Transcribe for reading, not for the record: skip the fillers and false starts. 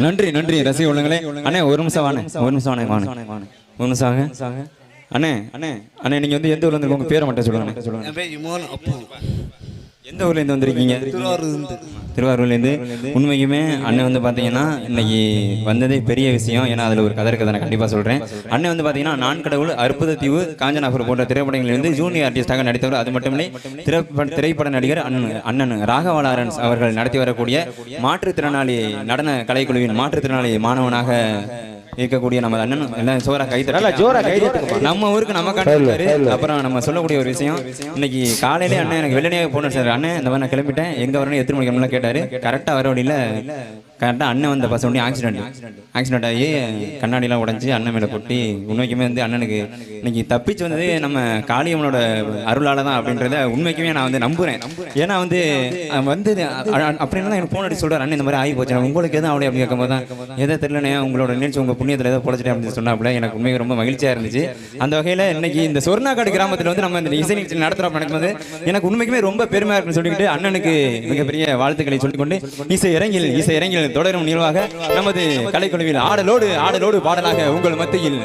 நன்றி நன்றி ரசிக உள்ளங்களே. அண்ணே ஒரு நிமிஷம் வாங்க, ஒரு நிமிஷம் வாங்க, ஒரு நிமிஷம் வாங்க. அண்ணே அண்ணே அண்ணே, நீங்க வந்து எந்த ஊர்ல இருந்து உங்க பேரை மட்டும் சொல்லுங்க. எந்த ஊர்ல இருந்து வந்திருக்கீங்க? திருவாரூர்லேருந்து. உண்மைக்குமே அண்ணன் வந்து பார்த்தீங்கன்னா இன்னைக்கு வந்ததே பெரிய விஷயம். ஏன்னா அதில் ஒரு கதை இருக்குது, நான் கண்டிப்பாக சொல்கிறேன். அண்ணன் வந்து பார்த்தீங்கன்னா நான் கடவுள், அற்புத தீவு, காஞ்சனாபுரம் போன்ற திரைப்படங்களில் வந்து ஜூனியர் ஆர்டிஸ்டாக நடித்தவர். அது மட்டுமில்லை திரைப்பட நடிகர் அண்ணன் ராகவா லாரன்ஸ் அவர்கள் நடத்தி வரக்கூடிய மாற்றுத்திறனாளி நடன கலைக்குழுவின் மாற்றுத்திறனாளி மாணவனாக இருக்கக்கூடிய நம்ம அண்ணன் எல்லாம் ஜோரா கைது நம்ம ஊருக்கு நம்ம காட்டுறாரு. அப்புறம் நம்ம சொல்லக்கூடிய ஒரு விஷயம், இன்னைக்கு காலையிலே அண்ணன் எனக்கு வெள்ளனையாக போன சார், அண்ணன் இந்த மாதிரி நான் கிளம்பிட்டேன், எங்கே வரணும் எத்தனை மணிக்கு கேட்டார். கரெக்டாக வர வழியில் கரெக்டாக அண்ணன் வந்த பஸ் ஒன்றி ஆக்சிடென்ட் ஆகி கண்ணாடிலாம் உடஞ்சி அண்ணன் மேலே கொட்டி. உண்மைக்குமே வந்து அண்ணனுக்கு இன்னைக்கு தப்பிச்சு வந்தது நம்ம காளியம்மனோட அருளால் தான் அப்படின்றத உண்மைக்குமே நான் வந்து நம்புகிறேன். ஏன்னா வந்து வந்தது அப்படின்னா எனக்கு ஃபோன் அடிச்சு சொல்கிறார், அண்ணன் இந்த மாதிரி ஆகி போச்சு, உங்களுக்கு எதுவும் அவளே அப்படி கேட்கும்போது தான் எதை தெரியலனே உங்களோட நினைச்சு உங்கள் புண்ணியத்தில் ஏதோ பொழைச்சிட்டேன் அப்படின்னு சொன்னாப்புல எனக்கு உண்மைக்கு ரொம்ப மகிழ்ச்சியாக இருந்துச்சு. அந்த வகையில் இன்னைக்கு இந்த சொர்ணாக்காடு கிராமத்தில் வந்து நம்ம இந்த இசை நிகழ்ச்சி நடத்துகிறோம் நடக்கும்போது எனக்கு உண்மைக்குமே ரொம்ப பெருமையாக இருக்குன்னு சொல்லிக்கிட்டு அண்ணனுக்கு மிகப்பெரிய வாழ்த்துக்களை சொல்லிக்கொண்டு இசை இறங்கில் தொடரும் நிகழ்வாக நமது கலைக்குழுவில் ஆடலோடு பாடலாக உங்கள் மத்தியில்